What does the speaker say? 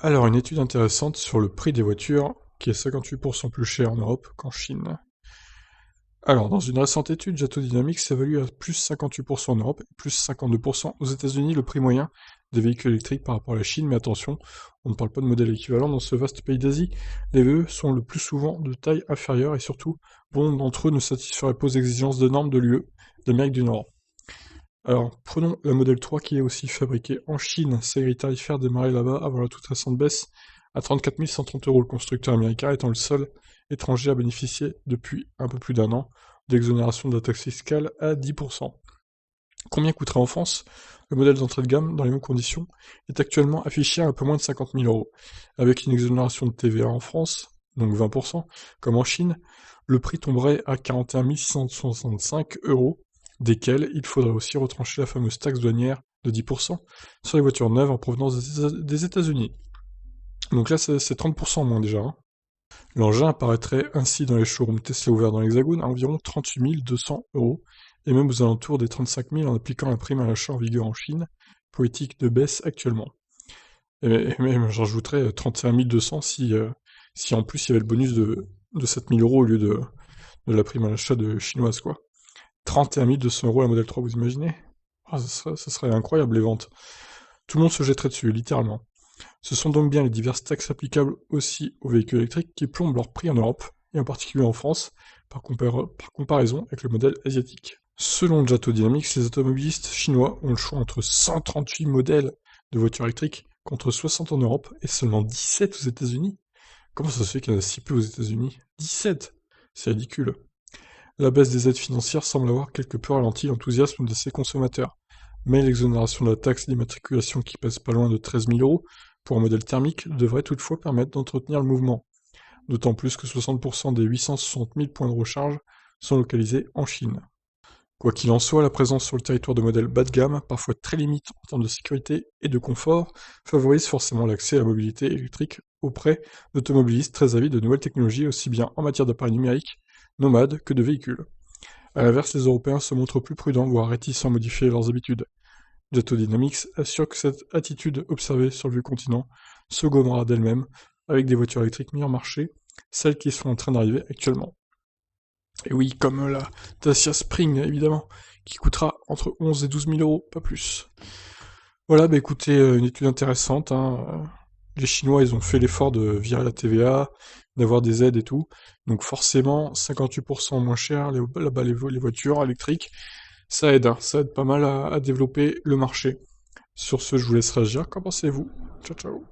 Alors, une étude intéressante sur le prix des voitures, qui est 58% plus cher en Europe qu'en Chine. Alors, dans une récente étude, Jato Dynamics s'évalue à plus 58% en Europe et plus 52% aux États-Unis le prix moyen des véhicules électriques par rapport à la Chine. Mais attention, on ne parle pas de modèle équivalent dans ce vaste pays d'Asie. Les VE sont le plus souvent de taille inférieure et surtout, bon d'entre eux ne satisferaient pas aux exigences de normes de l'UE, d'Amérique du Nord. Alors, prenons la Model 3 qui est aussi fabriquée en Chine. Ses grilles tarifaires démarraient là-bas avant la toute récente baisse à 34 130 €, le constructeur américain étant le seul étranger à bénéficier depuis un peu plus d'un an d'exonération de la taxe fiscale à 10%. Combien coûterait en France le modèle d'entrée de gamme dans les mêmes conditions est actuellement affiché à un peu moins de 50 000 €. Avec une exonération de TVA en France, donc 20%, comme en Chine, le prix tomberait à 41 665 €, desquels il faudrait aussi retrancher la fameuse taxe douanière de 10% sur les voitures neuves en provenance des États-Unis. Donc là, c'est 30% en moins déjà, hein. L'engin apparaîtrait ainsi dans les showrooms Tesla ouverts dans l'Hexagone à environ 38 200 €, et même aux alentours des 35 000 en appliquant la prime à l'achat en vigueur en Chine, politique de baisse actuellement. Et même, j'en rajouterais 31 200 si en plus il y avait le bonus de 7 000 € au lieu de la prime à l'achat de chinoise, quoi. 31 200 € la Model 3, vous imaginez? Ah, ça serait incroyable les ventes. Tout le monde se jetterait dessus, littéralement. Ce sont donc bien les diverses taxes applicables aussi aux véhicules électriques qui plombent leur prix en Europe, et en particulier en France, par comparaison avec le modèle asiatique. Selon Jato Dynamics, les automobilistes chinois ont le choix entre 138 modèles de voitures électriques contre 60 en Europe et seulement 17 aux États-Unis. Comment ça se fait qu'il y en a si peu aux États-Unis? 17! C'est ridicule. La baisse des aides financières semble avoir quelque peu ralenti l'enthousiasme de ces consommateurs, mais l'exonération de la taxe d'immatriculation qui pèse pas loin de 13 000 € pour un modèle thermique devrait toutefois permettre d'entretenir le mouvement, d'autant plus que 60% des 860 000 points de recharge sont localisés en Chine. Quoi qu'il en soit, la présence sur le territoire de modèles bas de gamme, parfois très limite en termes de sécurité et de confort, favorise forcément l'accès à la mobilité électrique auprès d'automobilistes très avides de nouvelles technologies, aussi bien en matière d'appareils numériques, nomades, que de véhicules. A l'inverse, les Européens se montrent plus prudents, voire réticents à modifier leurs habitudes. Jato Dynamics assure que cette attitude observée sur le vieux continent se gommera d'elle-même avec des voitures électriques mises en marché, celles qui sont en train d'arriver actuellement. Et oui, comme la Dacia Spring, évidemment, qui coûtera entre 11 et 12 000 €, pas plus. Voilà, bah écoutez, une étude intéressante, hein. Les Chinois, ils ont fait l'effort de virer la TVA, d'avoir des aides et tout. Donc forcément, 58% moins cher, là-bas, les voitures électriques, ça aide, hein. Ça aide pas mal à développer le marché. Sur ce, je vous laisse réagir. Qu'en pensez-vous? Ciao, ciao.